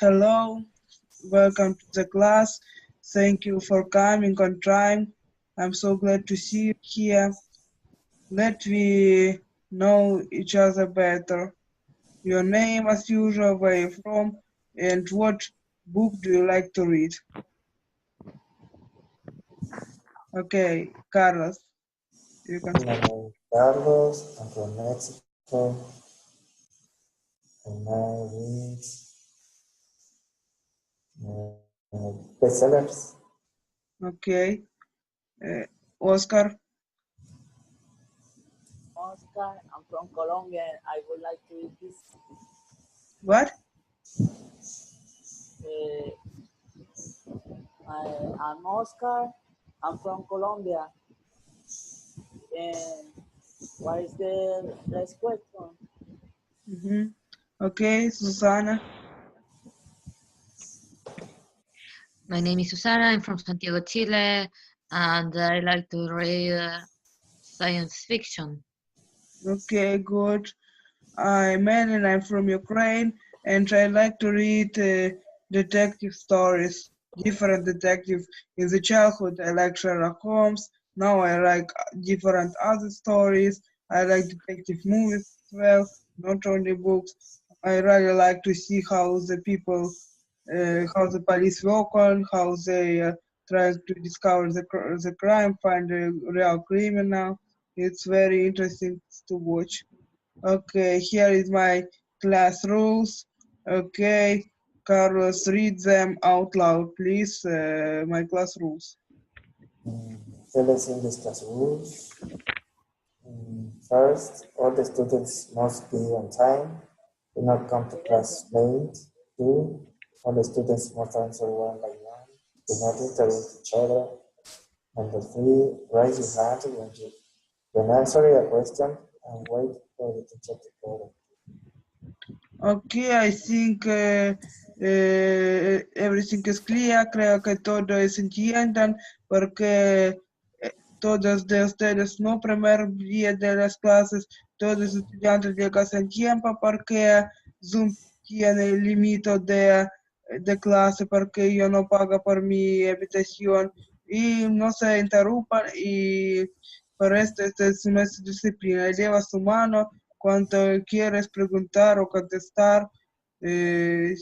Hello, welcome to the class. Thank you for coming on time. I'm so glad to see you here. Let we know each other better. Your name as usual, where you're from, and what book do you like to read? Okay, Carlos, you can My name is Carlos. I'm from Mexico. And I read bestsellers. Okay, Oscar. Oscar, I'm from Colombia and I would like to read this. What? I'm Oscar, I'm from Colombia. And what is the next question? Okay, Susana. My name is Susana. I'm from Santiago, Chile, and I like to read science fiction. Okay, good. I'm Ellen, I'm from Ukraine, and I like to read detective stories, different detective. In the childhood, I like Sherlock Holmes. Now I like different other stories. I like detective movies as well, not only books. I really like to see how the people, how the police work on, how they try to discover the crime, find the real criminal. It's very interesting to watch. Okay, here is my class rules. Okay, Carlos, read them out loud, please. My class rules. Let's in this class rules. First, all the students must be on time. Do not come to class late. Two, all the students must answer one by one. Do not interrupt each other. Number three, raise your hand when answering a question and wait for the teacher to call. Okay, I think everything is clear. Creo que todos entiendan porque todos de ustedes no primer día de las clases, todos los estudiantes llegan en tiempo porque Zoom tiene límite de clase porque yo no pago por mi habitación y no se interrumpan y por esto esta es nuestra disciplina. Lleva su mano cuando quieres preguntar o contestar y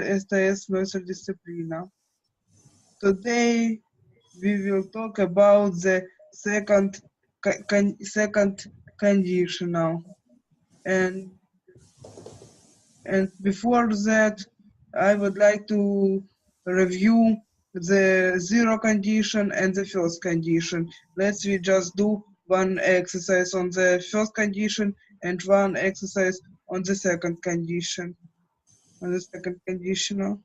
esta es nuestra disciplina. Today we will talk about the second conditional and before that I would like to review the zero condition and the first condition. Let's we just do one exercise on the first condition and one exercise on the second condition. On the second conditional.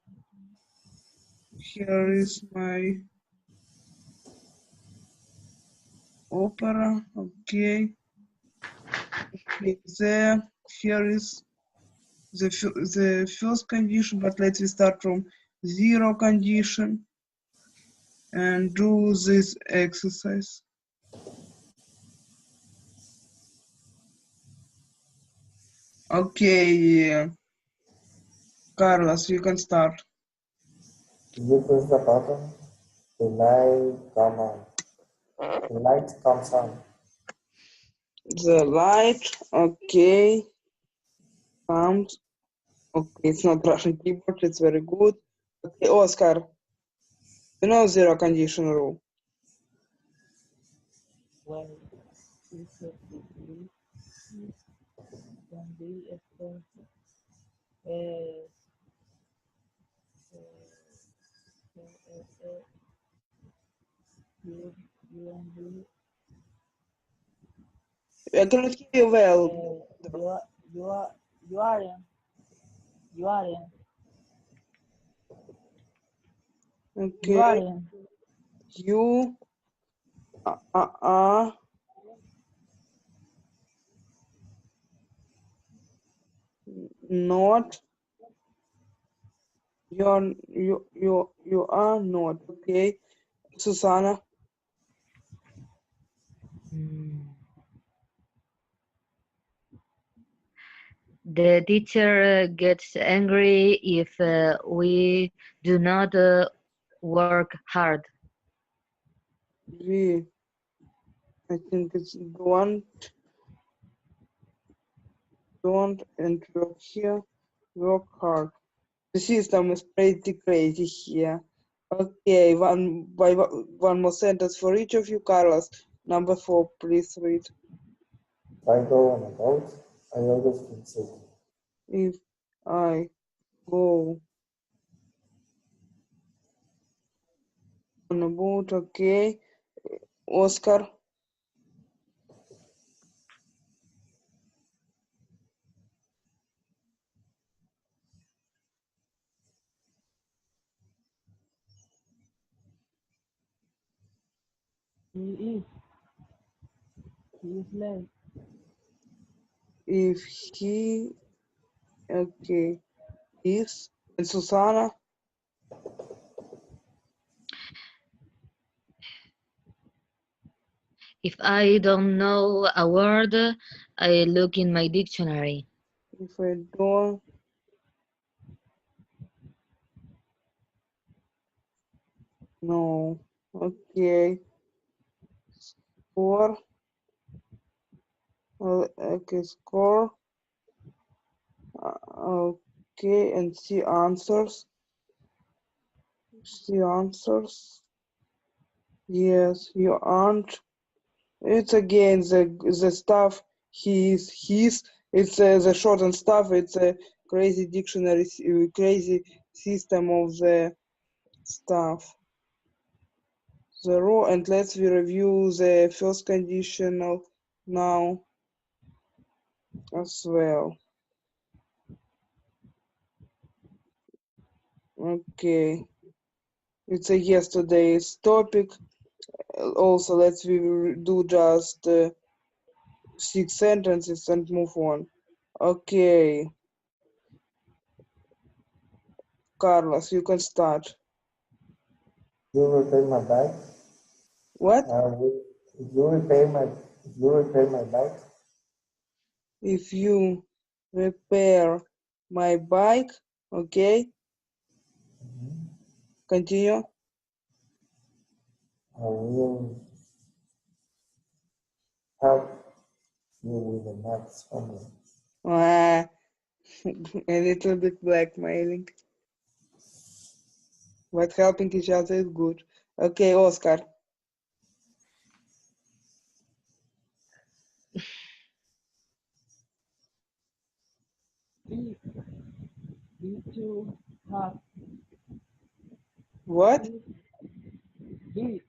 Here is my opera. Okay. There. Here is the first condition, but let's start from zero condition and do this exercise. Okay, Carlos, you can start. You push the button, the light comes on. The light comes on. The light, okay, comes. Okay, it's not Russian keyboard, it's very good. Okay, Oscar, you know zero condition rule. Well, can be I cannot hear you well. you aren't. Okay. You not. You are not. Okay. Susana. The teacher gets angry if we do not work hard. We, I think it's don't and work here, work hard. The system is pretty crazy here. Okay, one more sentence for each of you. Carlos, number 4, please read. If I go on a boat, I always feel sick. If I go on a boat, okay. Oscar, He is late. if he, okay, is, and Susanna, If I don't know a word, I look in my dictionary. if I don't know, okay. Score, okay, score, okay, and see answers. See answers. Yes, you aren't. It's again the stuff his. It's the shortened stuff. It's a crazy dictionary, crazy system of the stuff. The row, and let's review the first conditional now as well. Okay, it's a yesterday's topic. Also, let's do just 6 sentences and move on. Okay, Carlos, you can start. You repair my bike. What? If you repair my bike, If you repair my bike, okay, continue. I will help you with the next homework. Ah, a little bit blackmailing, but helping each other is good. Okay, Oscar. If you have What? if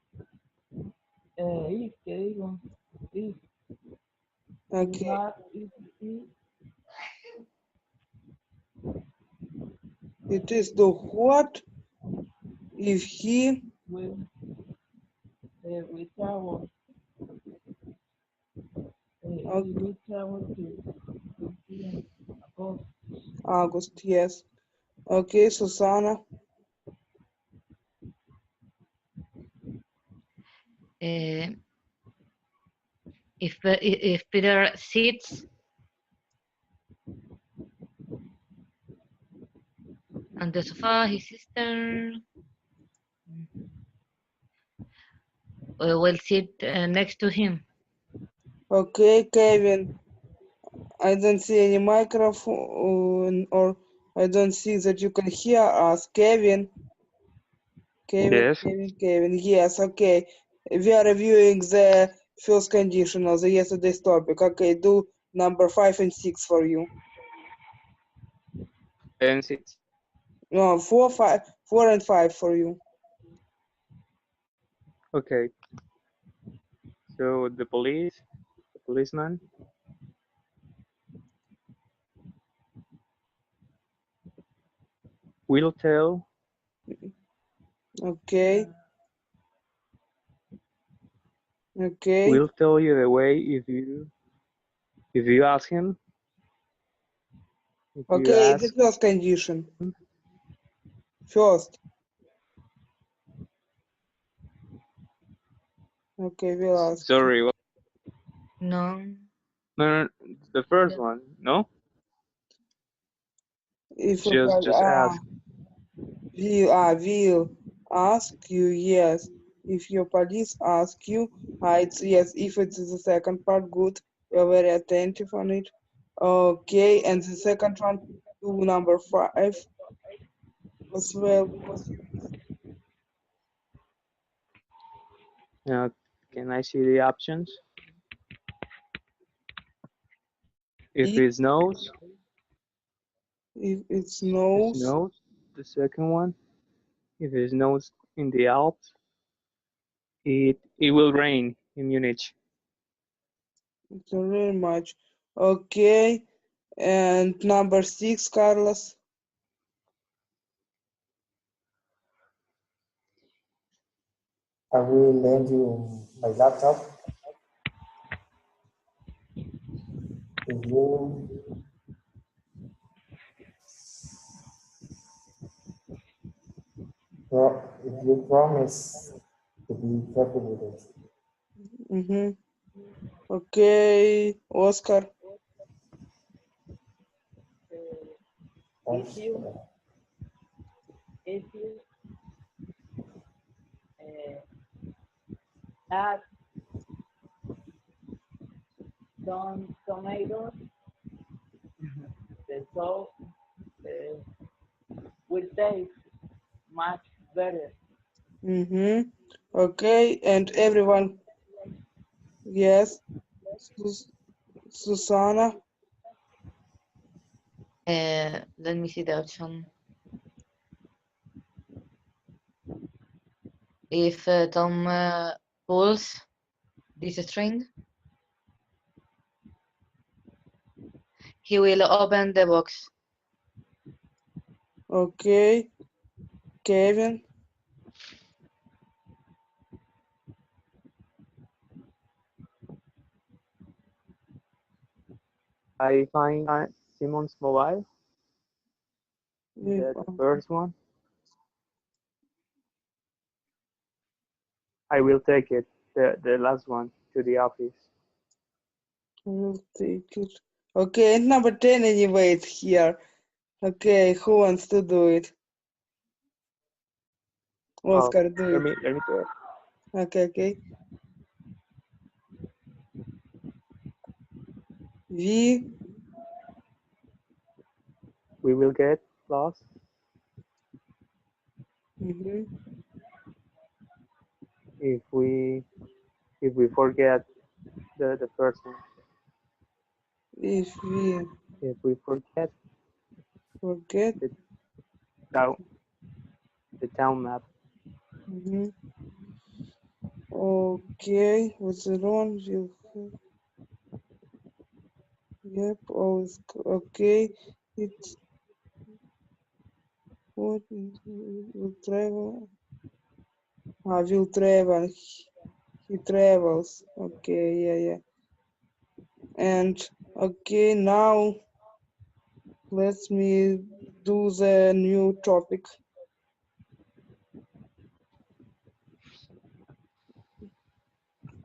¿qué digo? If you Okay, have if it is the what if he, will we travel okay, we travel to see August. August, yes. Okay, Susanna. If Peter sits on the sofa, his sister will sit next to him. Okay, Kevin. I don't see any microphone, or I don't see that you can hear us. Kevin. Yes. Kevin. Yes, okay. We are reviewing the first conditional, the yesterday's topic. Okay, do number 5 and 6 for you. And 6. No, 4 and 5 for you. Okay. So the policeman will tell Okay. Okay. will tell you the way if you ask him. If you Okay, the ask first condition. First. Okay, we'll ask. sorry, what? No. No, the first one, no? If Just ask. will ask you, yes. If your police ask you, it's yes. If it's the second part, good. You're very attentive on it. Okay, and the second one, to number 5 as well, because Uh, can I see the options? If it snows, if it it snows, snows. The second one, if it snows in the Alps, it will rain in Munich. it's not very much. Okay, and number 6, Carlos. I will lend you my laptop. If you if you promise to be happy with it. Mm-hmm. Okay, Oscar. If you add some tomatoes, the sauce will taste much better. Mm-hmm. Okay, and everyone, yes, Susanna. Let me see the option. If Tom pulls this string, he will open the box. Okay, Kevin. I find Simon's mobile, the first one. I will take it, the last one, to the office. We'll take it. Okay, and number 10 anyway, it's here. Okay, who wants to do it? Oscar, do Let it. me do it. Okay. We will get lost if we forget the first one. If we forget the town map. Okay, what's wrong? Yep, always okay. It's what will travel. Will travel. He travels. Okay, yeah. And okay, now let me do the new topic.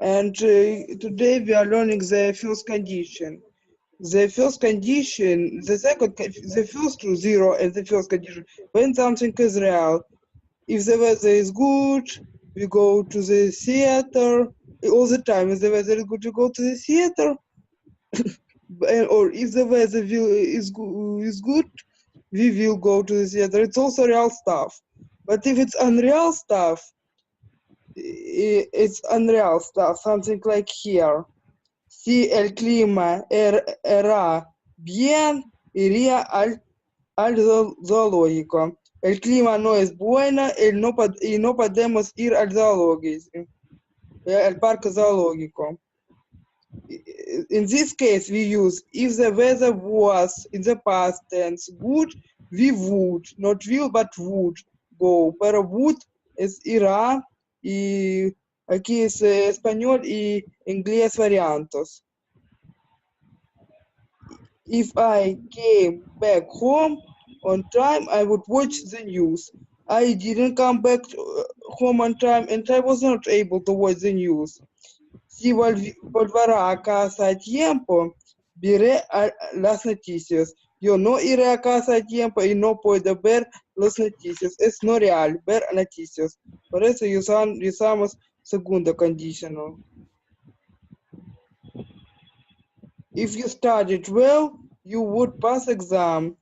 And today we are learning the first condition. The first condition, the first two, 0, and the first condition, when something is real. If the weather is good, we go to the theater. All the time, if the weather is good, we go to the theater. Or if the weather is good, we will go to the theater. It's also real stuff. But if it's unreal stuff, it's unreal stuff, something like here. Si el clima era bien, iría al zoológico. El clima no es bueno y no podemos ir al zoológico, al parque zoológico. In this case, we use if the weather was in the past tense good, we would, not will, but would go. Pero would es irá y aquí es español y inglés variantes. If I came back home on time, I would watch the news. I didn't come back home on time and I was not able to watch the news. Si volverá a casa a tiempo, veré las noticias. Yo no iré a casa a tiempo y no puedo ver las noticias. Es no real, ver noticias. Por eso usamos segundo conditional. If you studied well, you would pass exam.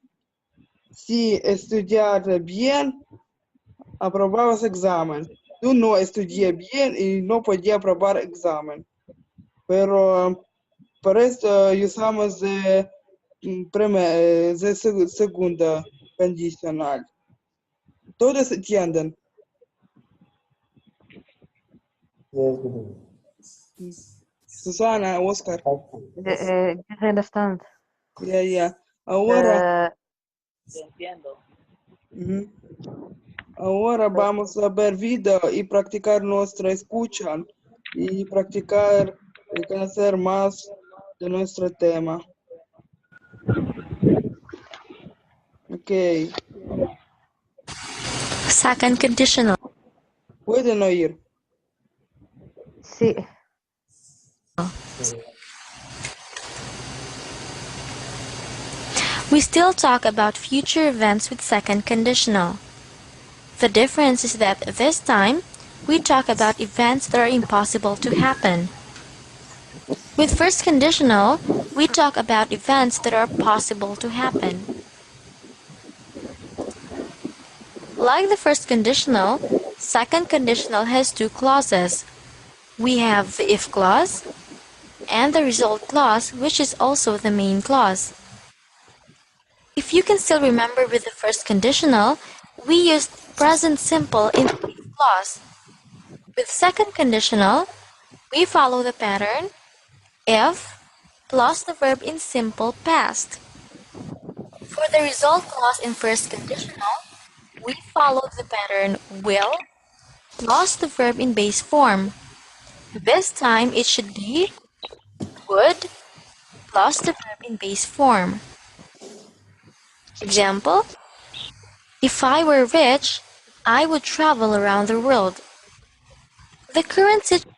Si estudiaste bien, aprobabas examen. Tú no estudié bien y no podía aprobar examen. Pero por esto usamos de segunda condicional. ¿Todos entienden? Yes, we do. Susana, Oscar. Okay. Yes, I understand. Ya. Ahora, Te entiendo. ujú. Ahora vamos a ver video y practicar nuestra escucha y practicar y conocer más de nuestro tema. Ok. Second conditional. ¿Pueden oír? Sí. We still talk about future events with second conditional. The difference is that this time, we talk about events that are impossible to happen. With first conditional, we talk about events that are possible to happen. Like the first conditional, second conditional has two clauses. We have the if clause and the result clause, which is also the main clause. If you can still remember with the first conditional, we used present simple in the if clause. With second conditional, we follow the pattern if plus the verb in simple past. For the result clause in first conditional, we followed the pattern will plus the verb in base form. This time it should be would plus the verb in base form. Example, if I were rich, I would travel around the world. The current situation.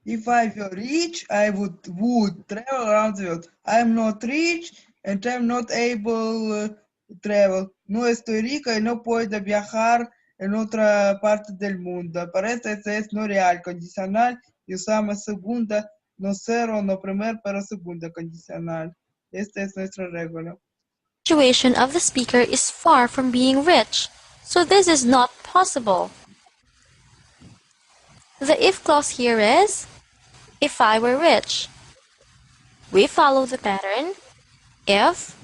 If I were rich, I would travel around the world. I'm not rich and I'm not able to travel. No estoy rico y no puedo viajar en otra parte del mundo. Para esto es no real condicional y usamos segunda, no cero, no primer, pero segunda condicional. Esta es nuestra regla. Situation of the speaker is far from being rich, so this is not possible. The if clause here is, if I were rich. We follow the pattern, if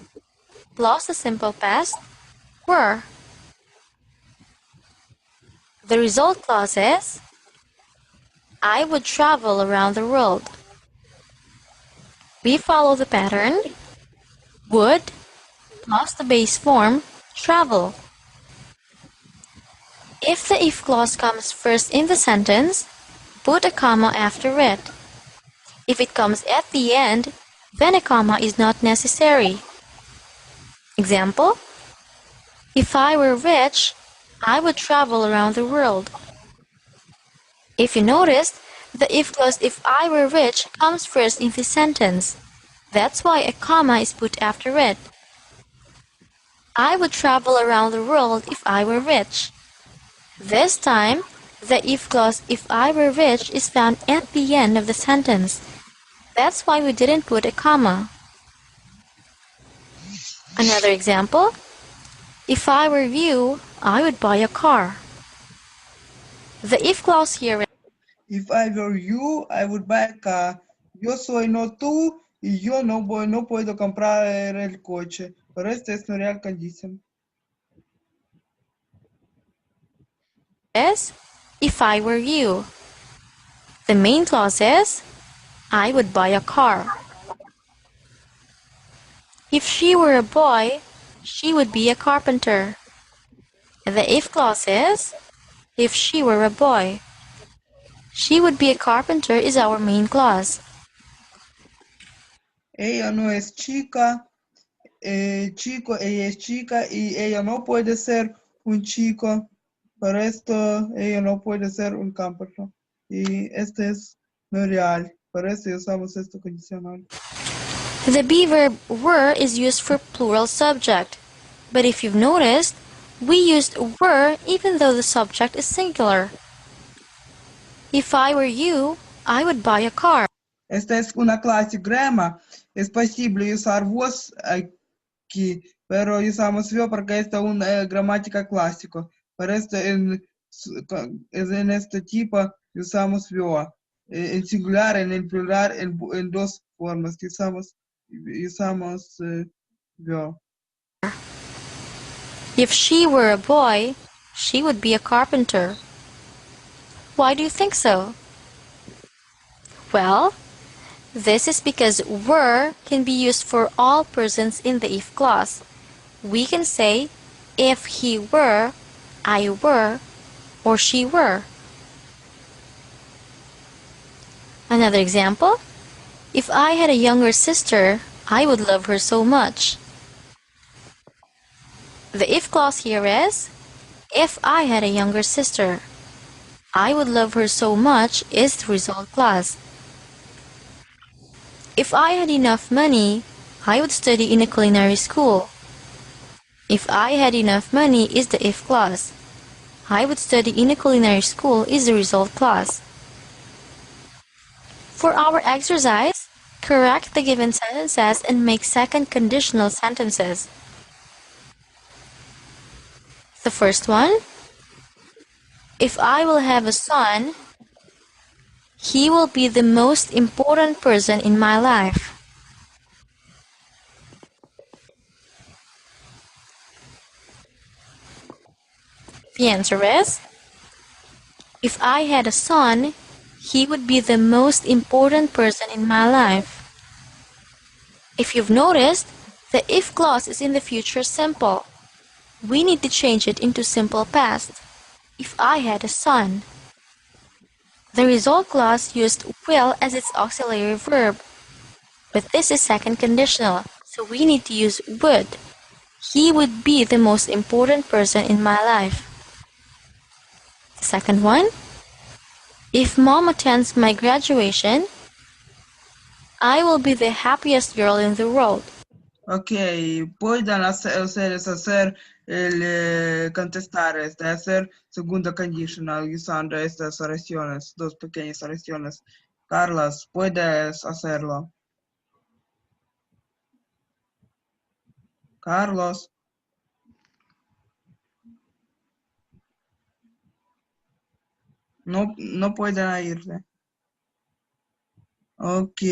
plus the simple past, were. The result clause is, I would travel around the world. We follow the pattern, would plus the base form, travel. If the if clause comes first in the sentence, put a comma after it. If it comes at the end, then a comma is not necessary. Example, if I were rich, I would travel around the world. If you noticed, the if clause if I were rich comes first in this sentence. That's why a comma is put after it. I would travel around the world if I were rich. This time, the if clause if I were rich is found at the end of the sentence. That's why we didn't put a comma. Another example, if I were you, I would buy a car. The if clause here is, If I were you, I would buy a car. Yo soy no tú y yo no puedo comprar el coche. Pero esta es no real condition. if I were you. The main clause is, I would buy a car. If she were a boy, she would be a carpenter. The if clause is, if she were a boy. She would be a carpenter is our main clause. Ella no es chica, chico, ella es chica y ella no puede ser un chico. Por esto, ella no puede ser un carpenter. Y este es no real. Por eso usamos esto condicional. The be verb were is used for plural subject, but if you've noticed, we used were even though the subject is singular. If I were you, I would buy a car. Esta es una clase grammar. Es posible usar vos aquí, pero usamos yo porque esta es una gramática clásica. Para esto en este tipo usamos yo. En singular, en el plural, en dos formas que usamos yo. If she were a boy, she would be a carpenter. Why do you think so? Well, this is because were can be used for all persons in the if clause. We can say, if he were, I were, or she were. Another example, if I had a younger sister, I would love her so much. The if clause here is, if I had a younger sister. I would love her so much is the result clause. If I had enough money, I would study in a culinary school. If I had enough money is the if clause. I would study in a culinary school is the result clause. For our exercise, correct the given sentences and make second conditional sentences. The first one, if I will have a son, he will be the most important person in my life. The answer is, if I had a son, he would be the most important person in my life. If you've noticed, the if clause is in the future simple. We need to change it into simple past. If I had a son. The result clause used will as its auxiliary verb, but this is second conditional, so we need to use would. He would be the most important person in my life. The second one, if mom attends my graduation, I will be the happiest girl in the world. Ok, pueden hacer contestar hacer segunda conditional usando estas oraciones, dos pequeñas oraciones. Carlos, puedes hacerlo. Carlos. No pueden oírle. Ok.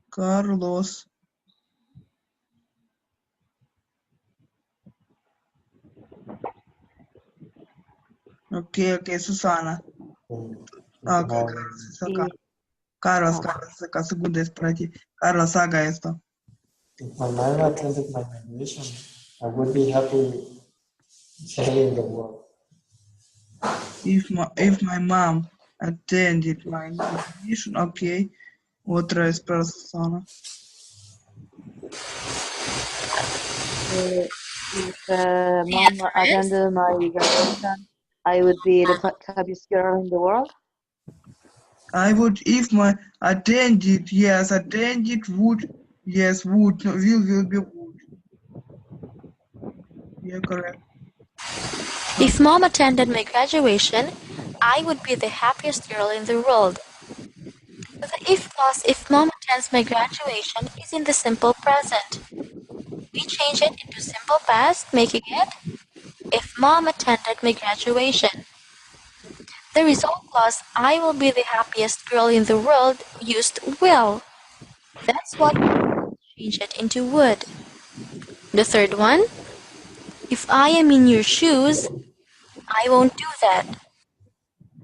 Carlos. Ok, Susana. Ok, Carlos, acá. Carlos, acá, segunda es para ti. Carlos, haga esto. If my mom attended my graduation, I would be happy sharing the world. If my mom attended my graduation, ok. Otra es para Susana. If mom attended my graduation, I would be the happiest girl in the world. I would, if my attended, yes, attended would, yes, would, no, will be would. Yeah, correct. If mom attended my graduation, I would be the happiest girl in the world. The if clause if mom attends my graduation is in the simple present. We change it into simple past, making it if mom attended my graduation. The result clause I will be the happiest girl in the world used will. That's why we change it into would. The third one, if I am in your shoes, I won't do that.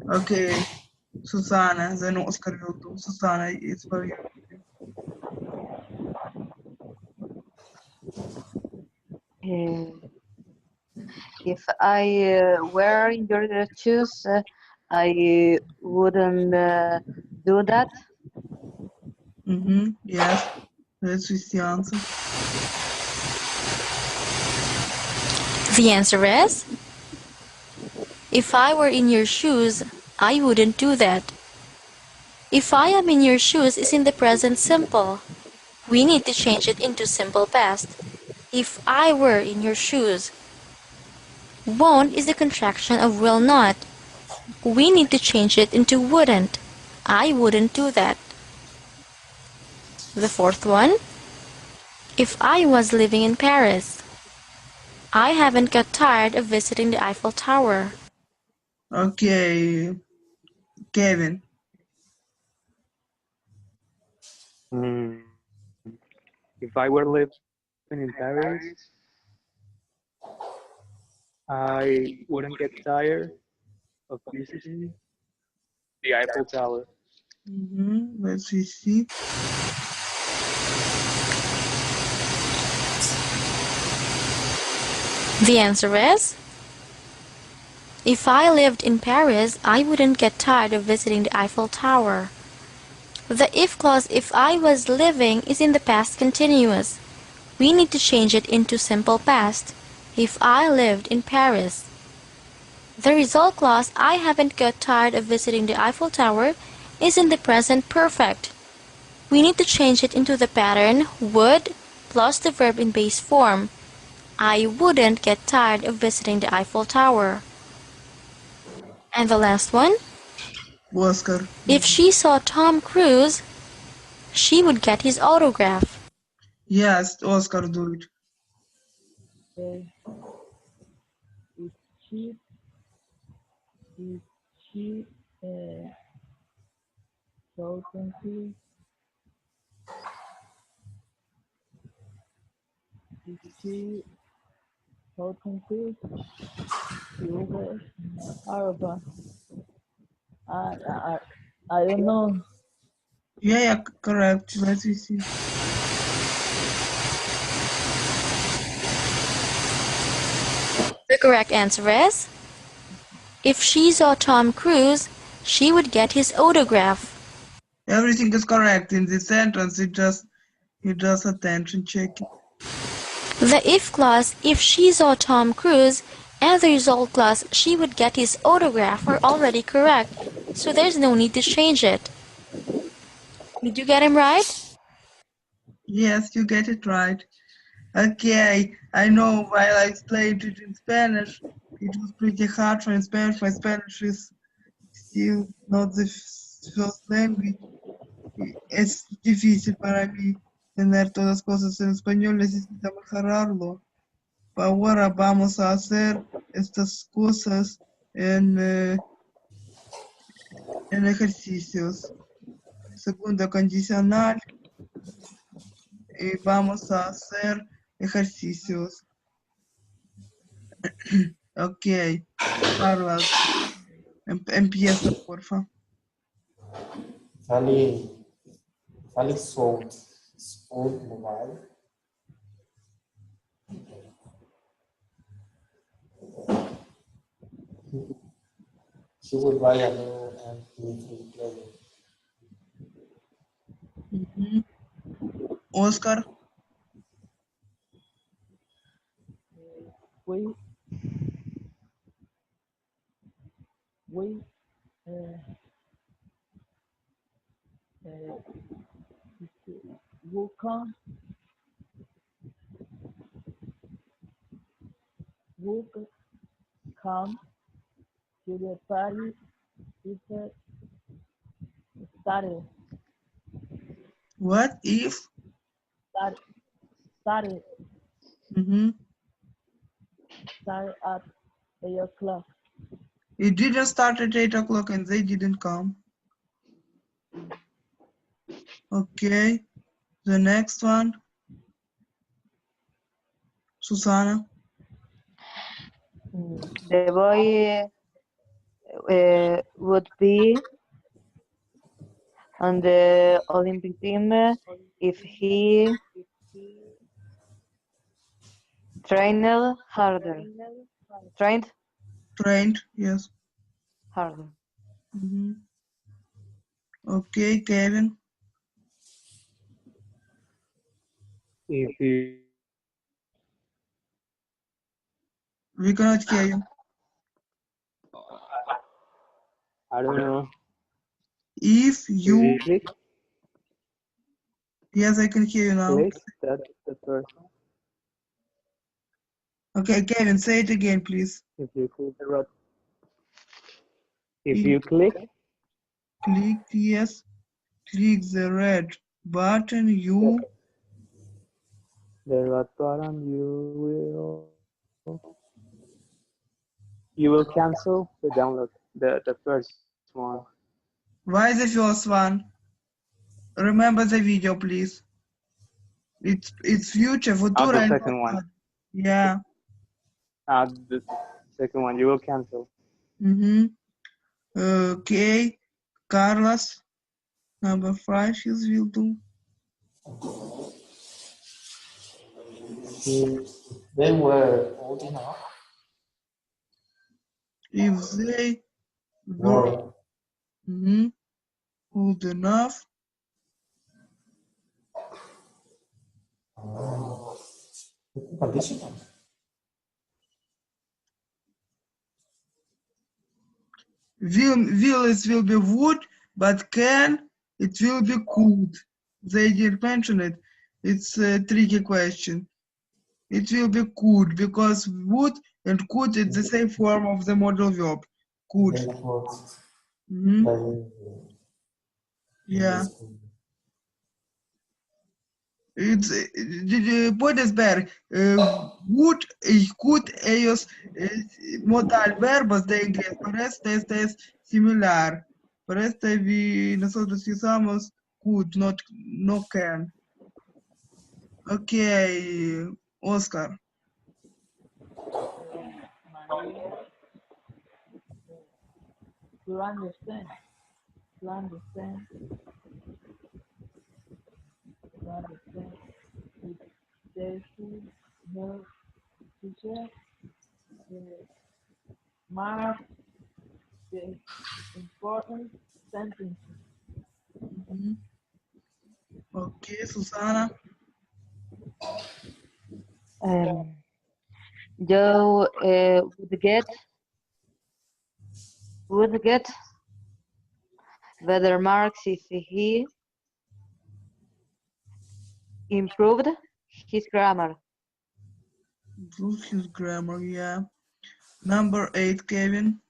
Okay, Susana, then Oscar will do. Susana, it's for you. If I were in your shoes, I wouldn't do that. Yes, that's the answer. The answer is, if I were in your shoes, I wouldn't do that. If I am in your shoes is in the present simple. We need to change it into simple past. If I were in your shoes. Won't is the contraction of will not. We need to change it into wouldn't. I wouldn't do that. The fourth one. If I was living in Paris. I haven't got tired of visiting the Eiffel Tower. Okay, Kevin. Mm, if I were living in Paris, I wouldn't get tired of visiting the Eiffel Tower. Let's see. The answer is, if I lived in Paris, I wouldn't get tired of visiting the Eiffel Tower. The if clause if I was living is in the past continuous. We need to change it into simple past. If I lived in Paris. The result clause I haven't got tired of visiting the Eiffel Tower is in the present perfect. We need to change it into the pattern would plus the verb in base form. I wouldn't get tired of visiting the Eiffel Tower. And the last one, Oscar. if she saw Tom Cruise, she would get his autograph. Yes, Oscar, do it. Okay. If she so confused. If she so confused, she will horrible. I don't know. Yeah, correct. Let's see. The correct answer is, if she saw Tom Cruise, she would get his autograph. Everything is correct in this sentence. It just attention checking. The if clause, if she saw Tom Cruise, and the result clause, she would get his autograph are already correct, so there's no need to change it. Did you get him right? Yes, you get it right. Okay, I know while I explained it in Spanish, it was pretty hard for Spanish. My Spanish is still not the first language. Es difícil para mí tener todas las cosas en español, necesito mejorarlo. Ahora vamos a hacer estas cosas en ejercicios. Segundo condicional. Y vamos a hacer ejercicios. Ok, Carlos, empieza, porfa. Fale sold his old mobile. He will buy a new MP3 player. Oscar. We will come to the party if it started What if? started at 8 o'clock. It didn't start at 8 o'clock and they didn't come. Okay, the next one. Susana. The boy would be on the Olympic team if he trained harder. Trained, yes. Harder. Okay, Kevin. If you, We cannot hear you. I don't know. If If you, you click, yes, I can hear you now. click, that's the first one. Okay, Kevin, say it again, please. If you click the red, if you click, Click, yes, click the red button, you, the red button, you will cancel the download, the first one. why the first one? Remember the video, please. It's future, futuro, The and second one. passado. Yeah. The second one, you will cancel. Okay, Carlos, number 5, is will do. If they were old enough, If they were were old enough, conditional. will be would, but can, it will be could. They didn't mention it. It's a tricky question. It will be could, because would and could is the same form of the modal verb. Could. They could. Mhm. They, Yeah. It's puedes ver, would y could, ellos modal verbos de inglés, para este es similar. Para este nosotros usamos could, no can. Okay, Oscar. Maria, to understand, to understand, to understand. It they should know teacher mark the important sentences. Mhm. Okay, Susana. Joe would get better marks if he improved his grammar. Improve his grammar, yeah. Number 8, Kevin.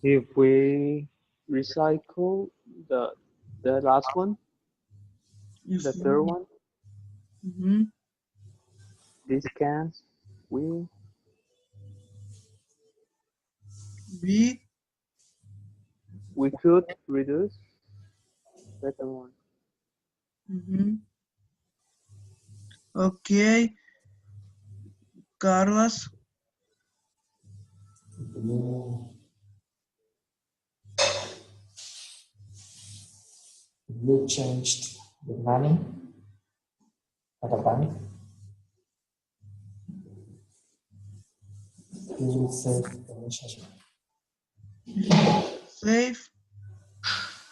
If we recycle the last one, the third one, these cans, we could reduce second one. Okay, Carlos. You changed the money at a bank. You will save the relationship. Save.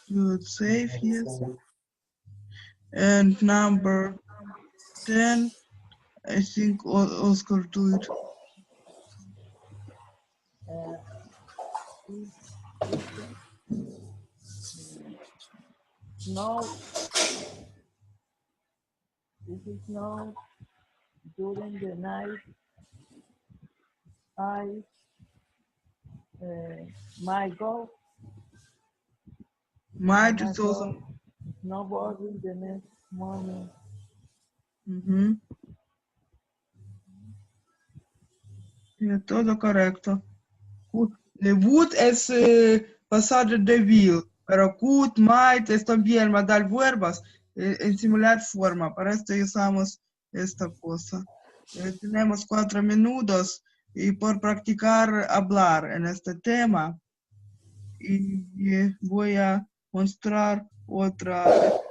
You would save, yes. And number 10, I think Oscar do it. Snow. This is snow during the night. I might go. Might is also. Snowboarding the next morning. Yeah, todo correcto. Would es pasado de will, pero could, might es también modal verbos en similar forma. Para esto usamos esta cosa. Tenemos 4 minutos y por practicar hablar en este tema y voy a mostrar otras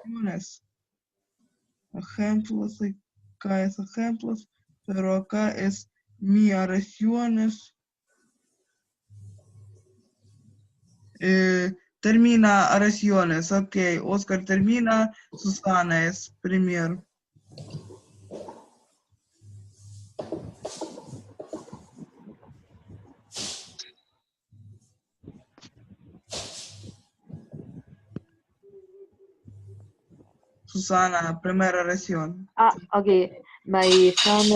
ejemplos, acá es ejemplos, pero acá es mi oraciones. Termina oraciones, ok, Oscar termina, Susana es primero. Susana, primera oración. Okay. My son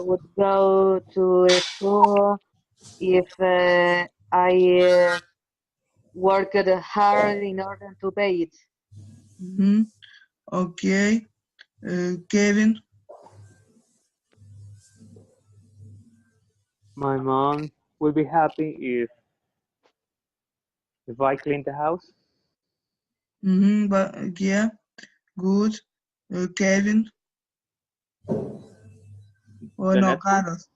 would go to school if I worked hard in order to pay it. Okay. Kevin. My mom will be happy if I clean the house. But yeah, good. Kevin. Oh The no, next one. Carlos.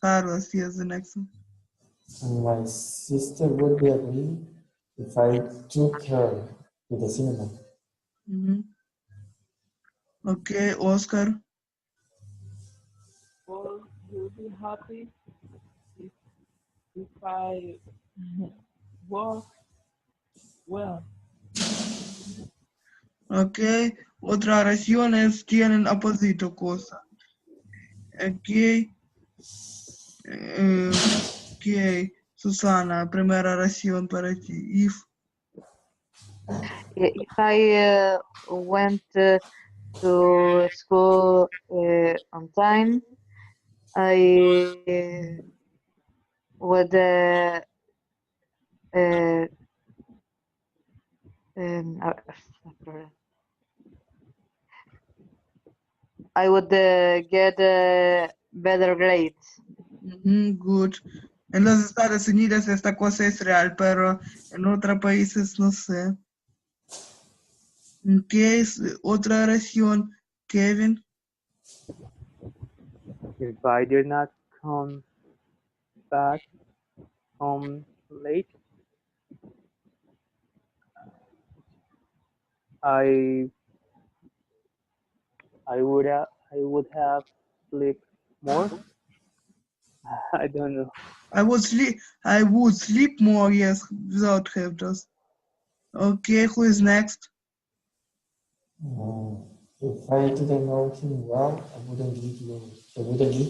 Carlos, here's the next one. My sister would be agree if I took her to the cinema. Okay, Oscar. Well, you'll be happy if I walk well. Okay, otras oraciones tienen opósito cosa. Okay. Okay, Susana, primera oración para ti. If I went to school on time, I would I would get better grades. Good. En los Estados Unidos esta cosa es real, pero en otros países no sé. ¿Qué es otra oración, Kevin? If I did not come back home late, I would have slept more. I don't know. I would sleep more, yes, without have those. Okay, who is next? If I didn't know him well, I wouldn't give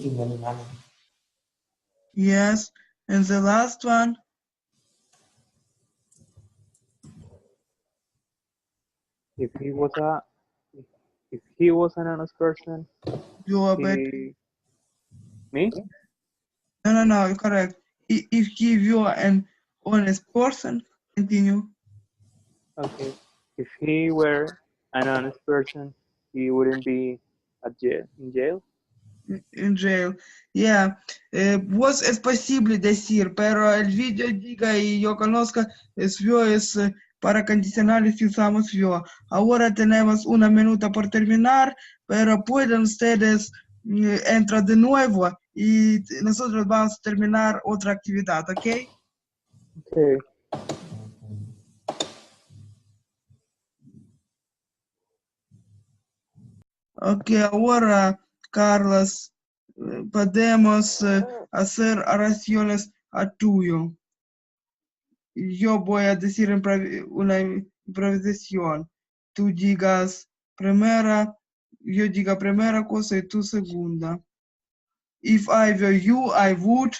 him any money. Yes, and the last one? If he was an honest person, You are better. Me? No, correct. If you are an honest person, continue. Okay. If he were an honest person, he wouldn't be in jail. In jail. Yeah. Vos es posible decir, pero el video diga y yo conozca, es para condicionales y usamos yo. Ahora tenemos una minuta por terminar, pero pueden ustedes entrar de nuevo y nosotros vamos a terminar otra actividad, ¿ok? Okay. Ok, ahora, Carlos, podemos hacer oraciones a tuyo. Yo voy a decir una improvisación. Tú digas primera, yo diga primera cosa y tú segunda. If I were you, I would.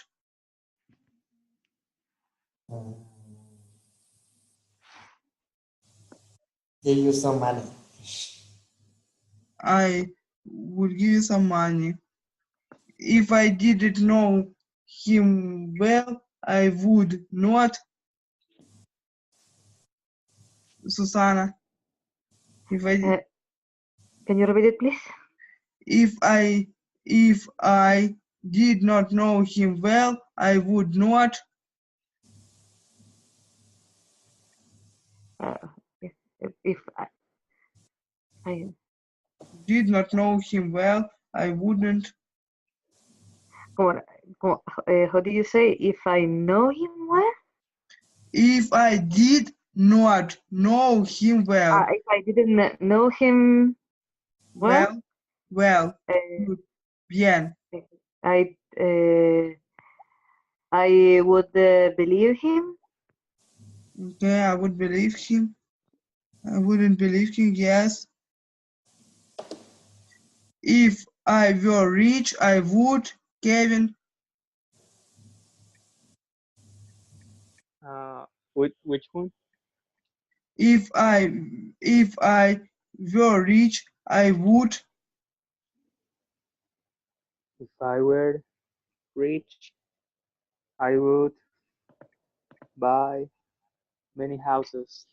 Give you some money. I would give you some money. If I didn't know him well, I would not. Susana. Can you repeat it, please? If I did not know him well, I would not. If I Did not know him well, I wouldn't. how do you say? If I know him well? If I did not know him well. If I didn't know him well, Good. Bien. I would believe him. Okay, I would believe him. I wouldn't believe him, yes. If I were rich, I would. Kevin. Which one? If I were rich, I would. If I were rich, I would buy many houses.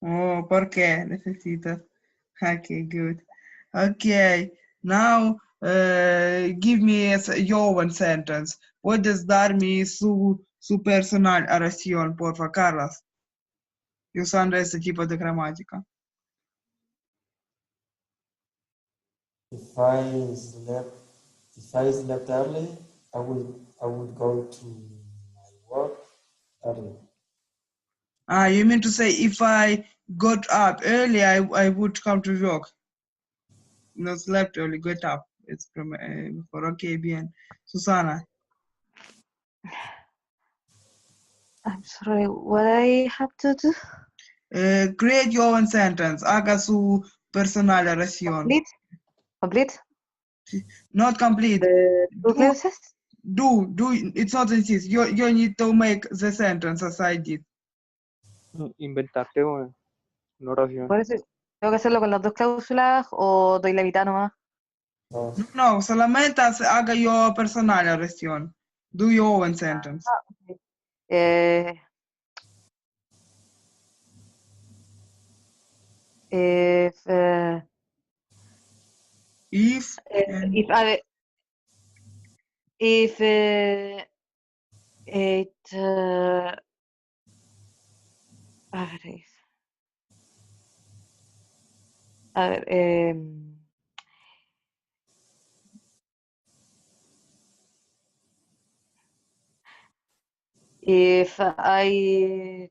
Oh, ¿por qué necesitas? Okay, good. Okay, now give me your one sentence. Puedes darme su personal oración, por favor, Carlos, usando este tipo de gramática. If I slept early, I would go to my work early. Ah, you mean to say if I got up early, I would come to work. No slept early, got up. It's for okay, bien. Susana, I'm sorry, what I have to do? create your own sentence. Haga su personal oración. Complete? Not complete. The two clauses? Do. It's not insist. You need to make the sentence as I did. Inventarte una oración. Por eso, ¿tengo que hacerlo con las dos cláusulas o doy la mitad nomás? No, No, solamente haga your personal oración. Do your own sentence. Okay. If it a ver, if I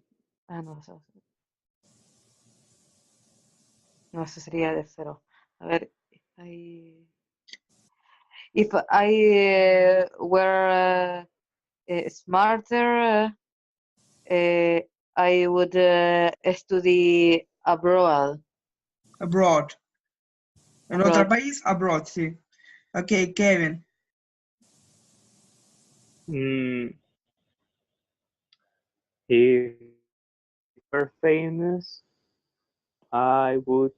no, eso sería de cero. A ver, if I were smarter, I would study abroad. Abroad. En otro país, abroad, sí. Okay, Kevin. If we're famous, I would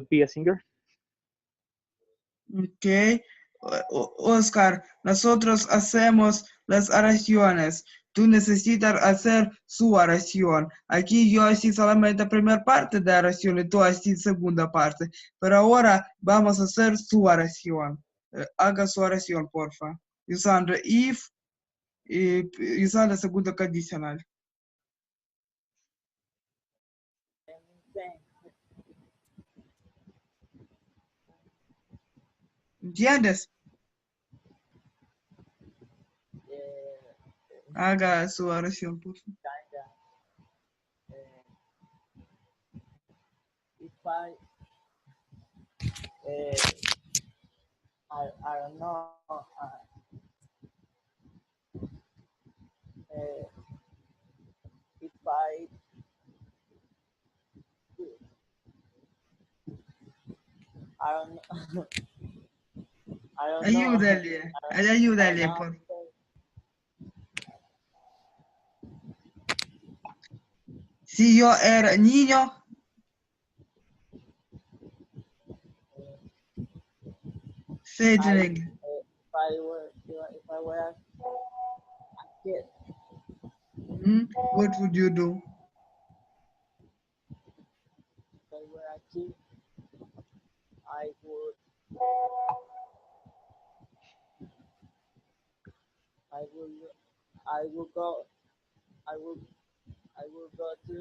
be a singer. Okay. Oscar, nosotros hacemos las oraciones. Tú necesitas hacer su oración. Aquí yo hice solamente la primera parte de la oración y tú haces segunda parte. Pero ahora vamos a hacer su oración. Haga su oración, porfa. Usando if y usando el segundo condicional. ¿Entiendes? Haga su oración, por favor. If I don't know. If I don't know. I don't know. Ayúdale, por favor. Si yo era niño, say it in English. If I were a kid, What would you do? if I were a kid, I would go to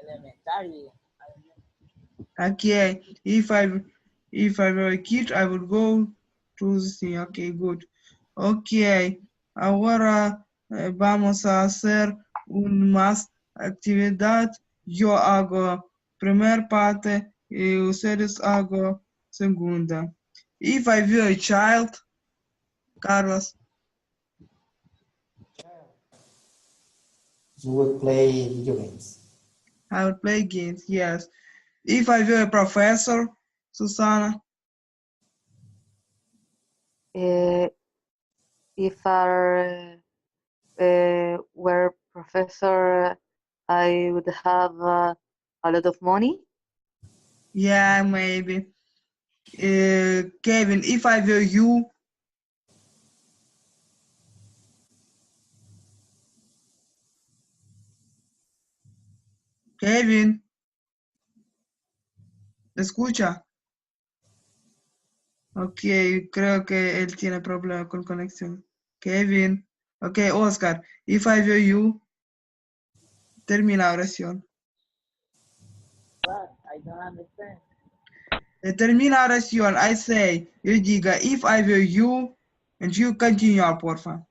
elementary. Okay, if I were a kid, I would go to the thing. Okay, good. Okay, ahora vamos a hacer más actividad. Yo hago primer parte y ustedes hago segunda. If I were a child, Carlos, you would play video games. I would play games, yes. If I were a professor, Susana, If I were professor, I would have a lot of money. Yeah, maybe. Kevin, if I were you, Kevin, ¿me escucha? Ok, creo que él tiene problema con conexión. Kevin. Ok, Oscar, if I were you, termina oración. What? I don't understand. Termina oración, I say, yo diga, if I were you, and you continue, porfa.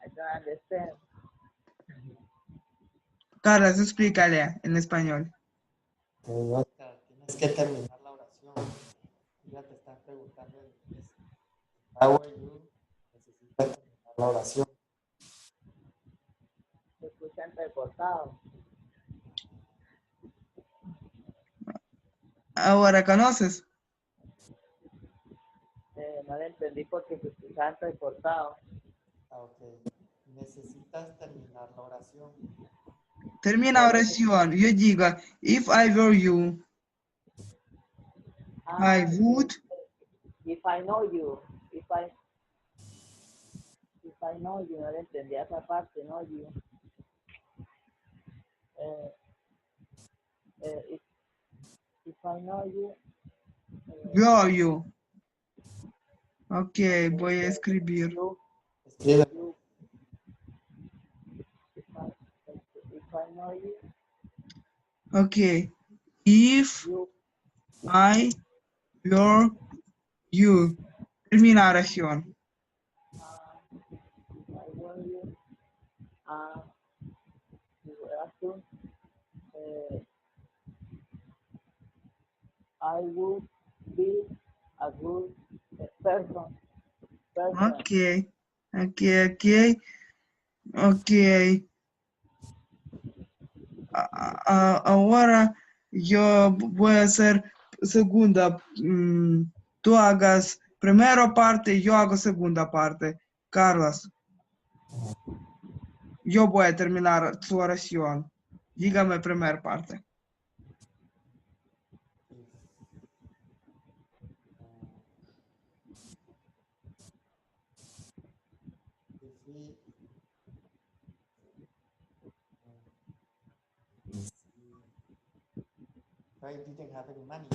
I don't understand. Carlos, explícale en español. Oscar, tienes que terminar la oración. Ya te están preguntando en inglés. How are you? Necesitas terminar la oración. Se escucha entrecortado. Ahora, ¿conoces? No le entendí porque se escucha entrecortado. Ok. Necesitas terminar la oración. Termina oración, yo diga, if I were you, I would, If I know you. If I know you. No le entendí esa parte, know you. If I know you. were you. Ok, voy a escribir. You. Escribe. You. If I know you. Ok, if You. I were you. Termina oración. If I know you. You ask you, I would be a good person. Ok, ok. Ahora yo voy a hacer segunda. Tú hagas primera parte, yo hago segunda parte. Carlos, yo voy a terminar su oración. Dígame primera parte. I didn't have any money.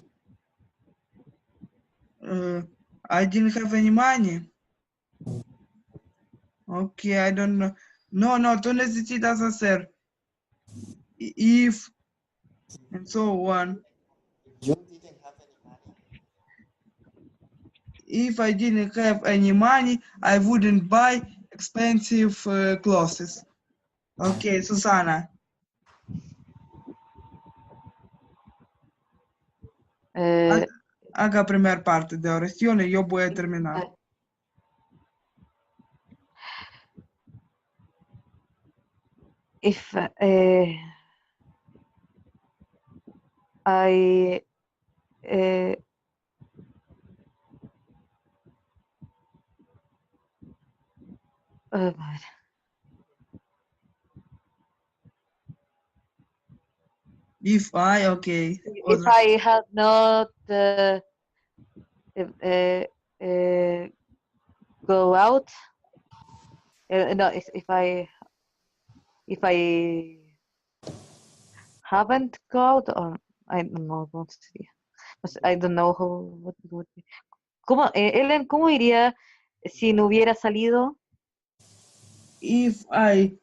I didn't have any money. Okay, I don't know. No, tú necesitas hacer if and so on. You didn't have any money. If I didn't have any money, I wouldn't buy expensive clothes. Okay, Susana, haga primera parte de oración y yo voy a terminar. If I If I, okay. if I had not go out, no, if I haven't go out, or I don't know what sería. I don't know how what would be. ¿Cómo, Ellen, cómo diría si no hubiera salido? If I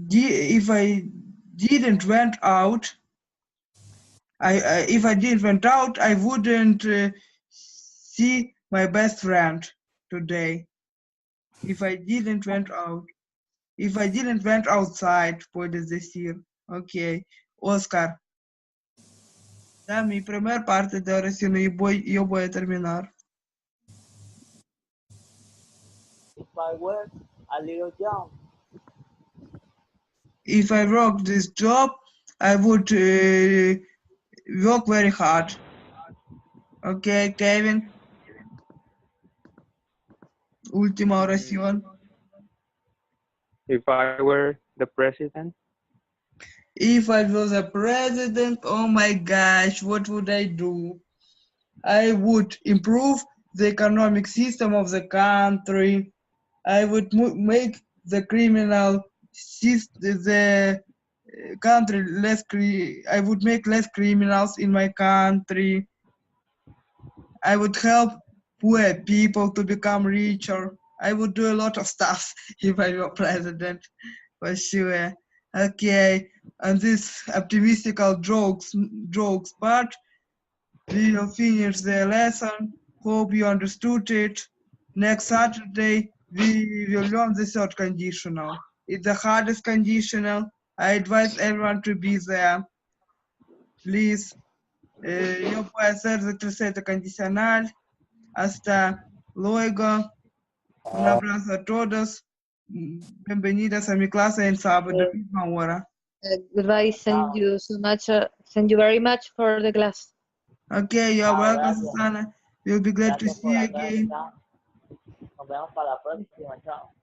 didn't went out, if I didn't went out, I wouldn't see my best friend today. If I didn't went out, if I didn't went outside, puedes decir. Okay, Oscar. Da mi primer parte de oración y yo voy a terminar. If I were a little young. If I work this job, I would work very hard. Okay, Kevin. Última oración. If I were the president, If I was a president, oh my gosh, what would I do? I would improve the economic system of the country. I would make the criminal the country less. I would make less criminals in my country. I would help poor people to become richer. I would do a lot of stuff if I were president, for sure. Okay, and this optimistical jokes part, we will finish the lesson. Hope you understood it. Next Saturday, we will learn the third conditional. It's the hardest conditional. I advise everyone to be there. Please, yo puedo hacer de tercera condicional. Hasta luego. Un abrazo a todos. Bienvenidas a mi clase en sábado, misma hora. Goodbye. Thank you so much. Thank you very much for the class. Okay, you're Chao, welcome, gracias. Susana. We'll be glad to Gracias see por you la again. clase. Chao. Nos vemos para la próxima. Chao.